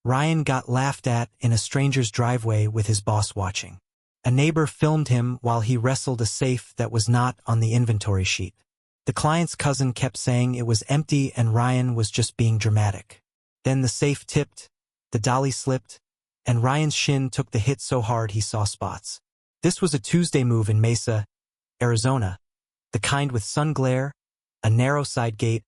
Ryan got laughed at in a stranger's driveway with his boss watching. A neighbor filmed him while he wrestled a safe that was not on the inventory sheet. The client's cousin kept saying it was empty and Ryan was just being dramatic. Then the safe tipped, the dolly slipped, and Ryan's shin took the hit so hard he saw spots. This was a Tuesday move in Mesa, Arizona, the kind with sun glare, a narrow side gate,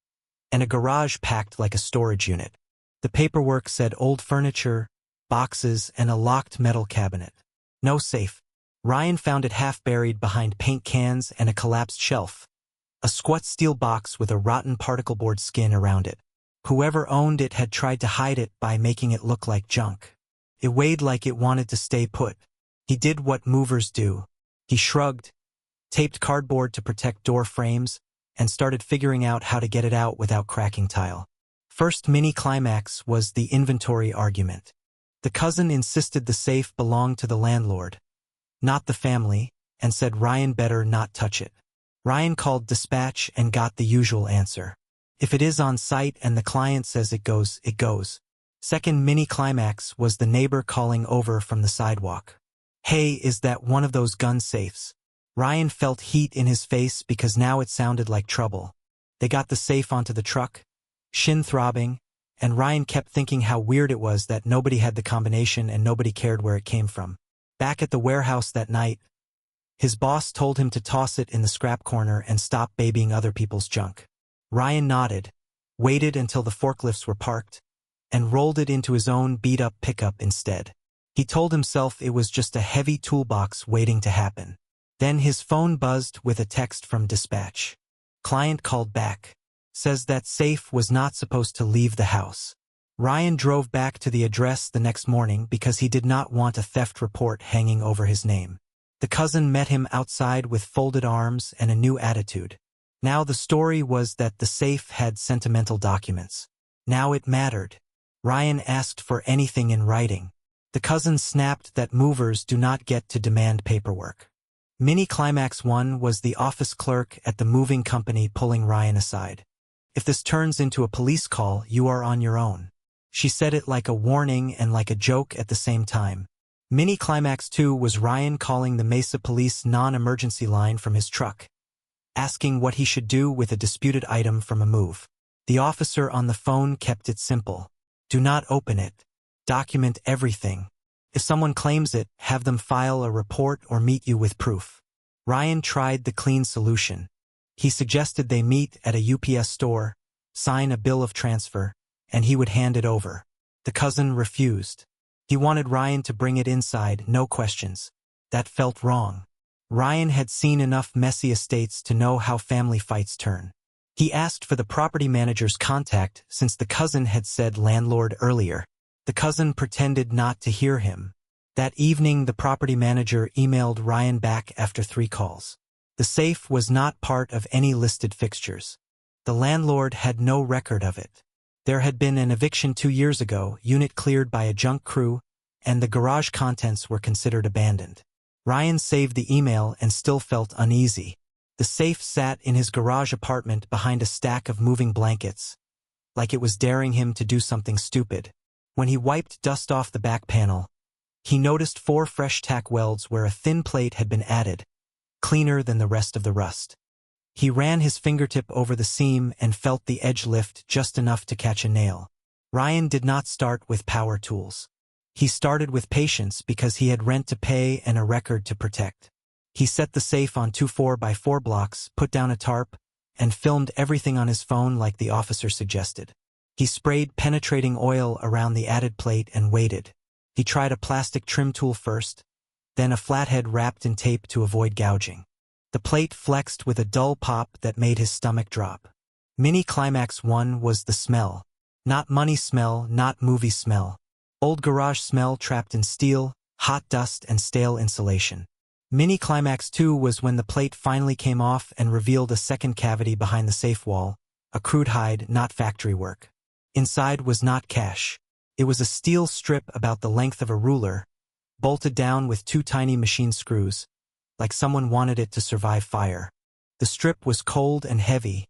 and a garage packed like a storage unit. The paperwork said old furniture, boxes, and a locked metal cabinet. No safe. Ryan found it half buried behind paint cans and a collapsed shelf. A squat steel box with a rotten particle board skin around it. Whoever owned it had tried to hide it by making it look like junk. It weighed like it wanted to stay put. He did what movers do. He shrugged, taped cardboard to protect door frames, and started figuring out how to get it out without cracking tile. First mini climax was the inventory argument. The cousin insisted the safe belonged to the landlord, not the family, and said Ryan better not touch it. Ryan called dispatch and got the usual answer. If it is on site and the client says it goes, it goes. Second mini climax was the neighbor calling over from the sidewalk. Hey, is that one of those gun safes? Ryan felt heat in his face because now it sounded like trouble. They got the safe onto the truck, shin throbbing, and Ryan kept thinking how weird it was that nobody had the combination and nobody cared where it came from. Back at the warehouse that night, his boss told him to toss it in the scrap corner and stop babying other people's junk. Ryan nodded, waited until the forklifts were parked, and rolled it into his own beat-up pickup instead. He told himself it was just a heavy toolbox waiting to happen. Then his phone buzzed with a text from dispatch. Client called back. Says that safe was not supposed to leave the house. Ryan drove back to the address the next morning because he did not want a theft report hanging over his name. The cousin met him outside with folded arms and a new attitude. Now the story was that the safe had sentimental documents. Now it mattered. Ryan asked for anything in writing. The cousin snapped that movers do not get to demand paperwork. Mini climax 1 was the office clerk at the moving company pulling Ryan aside. If this turns into a police call, you are on your own. She said it like a warning and like a joke at the same time. Mini climax 2 was Ryan calling the Mesa police non-emergency line from his truck, asking what he should do with a disputed item from a move. The officer on the phone kept it simple. Do not open it. Document everything. If someone claims it, have them file a report or meet you with proof. Ryan tried the clean solution. He suggested they meet at a UPS store, sign a bill of transfer, and he would hand it over. The cousin refused. He wanted Ryan to bring it inside, no questions. That felt wrong. Ryan had seen enough messy estates to know how family fights turn. He asked for the property manager's contact since the cousin had said landlord earlier. The cousin pretended not to hear him. That evening, the property manager emailed Ryan back after 3 calls. The safe was not part of any listed fixtures. The landlord had no record of it. There had been an eviction 2 years ago, unit cleared by a junk crew, and the garage contents were considered abandoned. Ryan saved the email and still felt uneasy. The safe sat in his garage apartment behind a stack of moving blankets, like it was daring him to do something stupid. When he wiped dust off the back panel, he noticed 4 fresh tack welds where a thin plate had been added, cleaner than the rest of the rust. He ran his fingertip over the seam and felt the edge lift just enough to catch a nail. Ryan did not start with power tools. He started with patience because he had rent to pay and a record to protect. He set the safe on 2 4x4 blocks, put down a tarp, and filmed everything on his phone like the officer suggested. He sprayed penetrating oil around the added plate and waited. He tried a plastic trim tool first, then a flathead wrapped in tape to avoid gouging. The plate flexed with a dull pop that made his stomach drop. Mini climax 1 was the smell. Not money smell, not movie smell. Old garage smell trapped in steel, hot dust, and stale insulation. Mini climax 2 was when the plate finally came off and revealed a second cavity behind the safe wall, a crude hide, not factory work. Inside was not cash. It was a steel strip about the length of a ruler, bolted down with 2 tiny machine screws, like someone wanted it to survive fire. The strip was cold and heavy,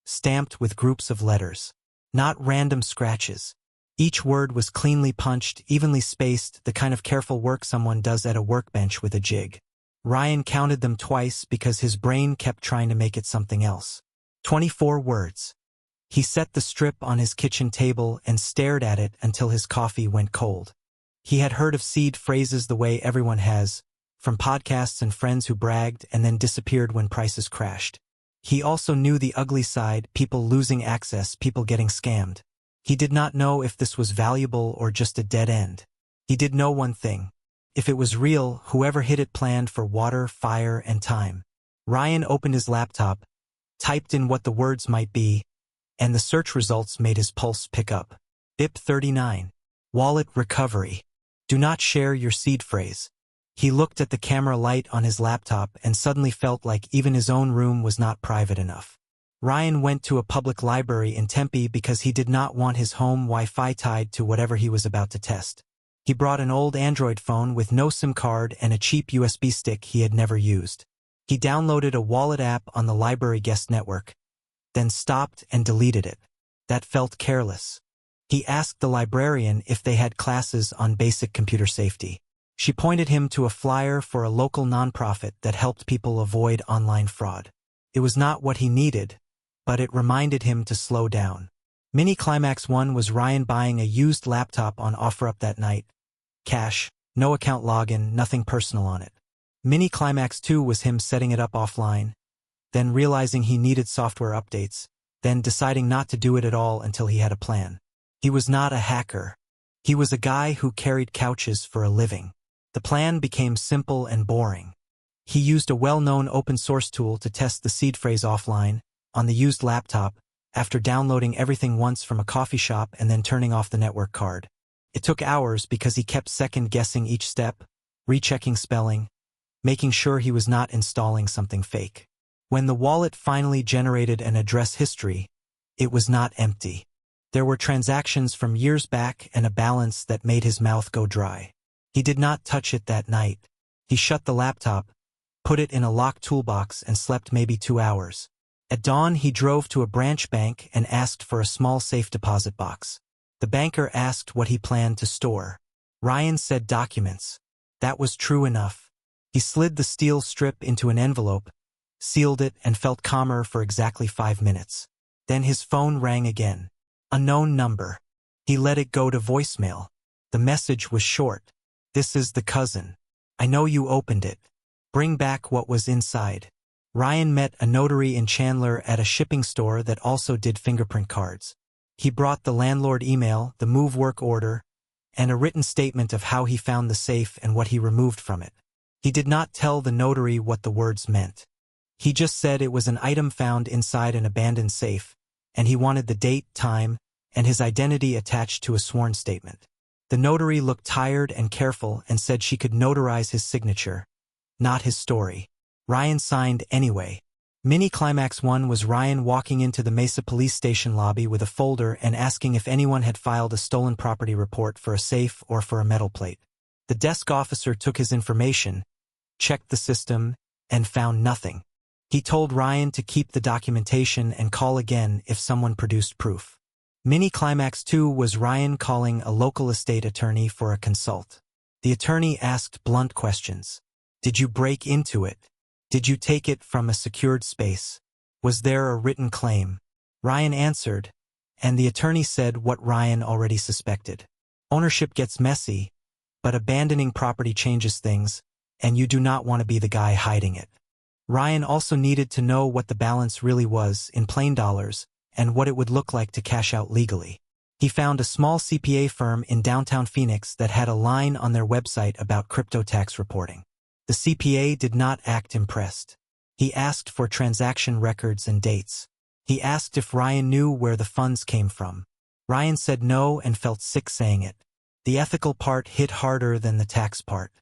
stamped with groups of letters. Not random scratches. Each word was cleanly punched, evenly spaced, the kind of careful work someone does at a workbench with a jig. Ryan counted them twice because his brain kept trying to make it something else. 24 words. He set the strip on his kitchen table and stared at it until his coffee went cold. He had heard of seed phrases the way everyone has, from podcasts and friends who bragged and then disappeared when prices crashed. He also knew the ugly side, people losing access, people getting scammed. He did not know if this was valuable or just a dead end. He did know one thing. If it was real, whoever hid it planned for water, fire, and time. Ryan opened his laptop, typed in what the words might be, and the search results made his pulse pick up. BIP 39. Wallet recovery. Do not share your seed phrase. He looked at the camera light on his laptop and suddenly felt like even his own room was not private enough. Ryan went to a public library in Tempe because he did not want his home Wi-Fi tied to whatever he was about to test. He brought an old Android phone with no SIM card and a cheap USB stick he had never used. He downloaded a wallet app on the library guest network, then stopped and deleted it. That felt careless. He asked the librarian if they had classes on basic computer safety. She pointed him to a flyer for a local nonprofit that helped people avoid online fraud. It was not what he needed, but it reminded him to slow down. Mini Climax 1 was Ryan buying a used laptop on OfferUp that night. Cash, no account login, nothing personal on it. Mini Climax 2 was him setting it up offline, then realizing he needed software updates, then deciding not to do it at all until he had a plan. He was not a hacker. He was a guy who carried couches for a living. The plan became simple and boring. He used a well-known open-source tool to test the seed phrase offline, on the used laptop, after downloading everything once from a coffee shop and then turning off the network card. It took hours because he kept second-guessing each step, rechecking spelling, making sure he was not installing something fake. When the wallet finally generated an address history, it was not empty. There were transactions from years back and a balance that made his mouth go dry. He did not touch it that night. He shut the laptop, put it in a locked toolbox and slept maybe 2 hours. At dawn, he drove to a branch bank and asked for a small safe deposit box. The banker asked what he planned to store. Ryan said documents. That was true enough. He slid the steel strip into an envelope, sealed it, and felt calmer for exactly 5 minutes. Then his phone rang again. Unknown number. He let it go to voicemail. The message was short. This is the cousin. I know you opened it. Bring back what was inside. Ryan met a notary in Chandler at a shipping store that also did fingerprint cards. He brought the landlord email, the move work order, and a written statement of how he found the safe and what he removed from it. He did not tell the notary what the words meant. He just said it was an item found inside an abandoned safe, and he wanted the date, time, and his identity attached to a sworn statement. The notary looked tired and careful and said she could notarize his signature, not his story. Ryan signed anyway. Mini Climax 1 was Ryan walking into the Mesa police station lobby with a folder and asking if anyone had filed a stolen property report for a safe or for a metal plate. The desk officer took his information, checked the system, and found nothing. He told Ryan to keep the documentation and call again if someone produced proof. Mini Climax 2 was Ryan calling a local estate attorney for a consult. The attorney asked blunt questions. Did you break into it? Did you take it from a secured space? Was there a written claim? Ryan answered, and the attorney said what Ryan already suspected. Ownership gets messy, but abandoning property changes things, and you do not want to be the guy hiding it. Ryan also needed to know what the balance really was in plain dollars and what it would look like to cash out legally. He found a small CPA firm in downtown Phoenix that had a line on their website about crypto tax reporting. The CPA did not act impressed. He asked for transaction records and dates. He asked if Ryan knew where the funds came from. Ryan said no and felt sick saying it. The ethical part hit harder than the tax part.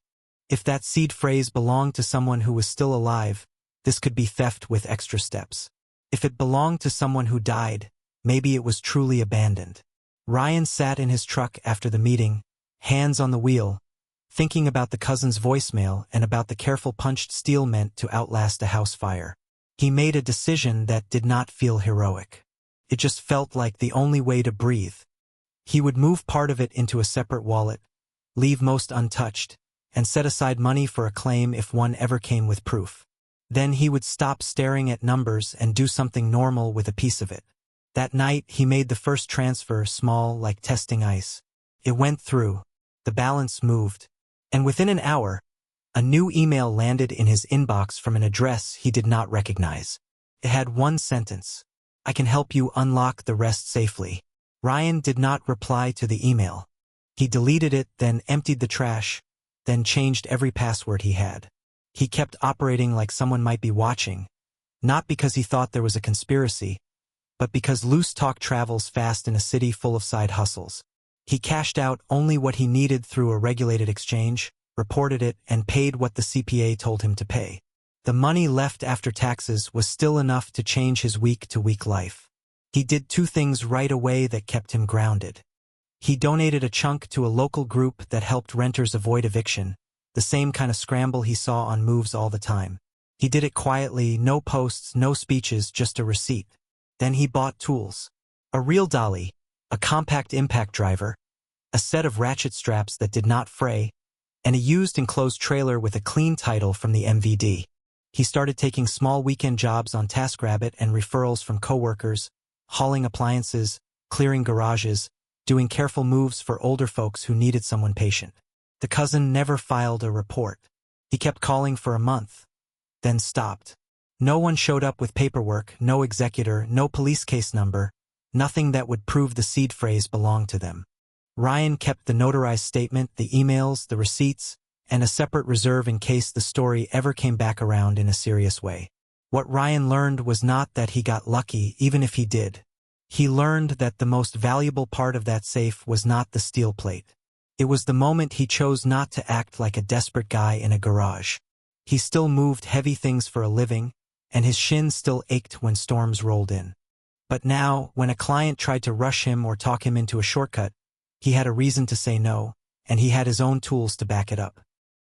If that seed phrase belonged to someone who was still alive, this could be theft with extra steps. If it belonged to someone who died, maybe it was truly abandoned. Ryan sat in his truck after the meeting, hands on the wheel, thinking about the cousin's voicemail and about the careful punched steel meant to outlast a house fire. He made a decision that did not feel heroic. It just felt like the only way to breathe. He would move part of it into a separate wallet, leave most untouched, and set aside money for a claim if one ever came with proof. Then he would stop staring at numbers and do something normal with a piece of it. That night, he made the first transfer, small like testing ice. It went through. The balance moved. And within an hour, a new email landed in his inbox from an address he did not recognize. It had one sentence: "I can help you unlock the rest safely." Ryan did not reply to the email. He deleted it, then emptied the trash, then changed every password he had. He kept operating like someone might be watching, not because he thought there was a conspiracy, but because loose talk travels fast in a city full of side hustles. He cashed out only what he needed through a regulated exchange, reported it, and paid what the CPA told him to pay. The money left after taxes was still enough to change his week-to-week life. He did two things right away that kept him grounded. He donated a chunk to a local group that helped renters avoid eviction, the same kind of scramble he saw on moves all the time. He did it quietly, no posts, no speeches, just a receipt. Then he bought tools. A real dolly, a compact impact driver, a set of ratchet straps that did not fray, and a used enclosed trailer with a clean title from the MVD. He started taking small weekend jobs on TaskRabbit and referrals from coworkers, hauling appliances, clearing garages, doing careful moves for older folks who needed someone patient. The cousin never filed a report. He kept calling for a month, then stopped. No one showed up with paperwork, no executor, no police case number, nothing that would prove the seed phrase belonged to them. Ryan kept the notarized statement, the emails, the receipts, and a separate reserve in case the story ever came back around in a serious way. What Ryan learned was not that he got lucky, even if he did. He learned that the most valuable part of that safe was not the steel plate. It was the moment he chose not to act like a desperate guy in a garage. He still moved heavy things for a living, and his shins still ached when storms rolled in. But now, when a client tried to rush him or talk him into a shortcut, he had a reason to say no, and he had his own tools to back it up.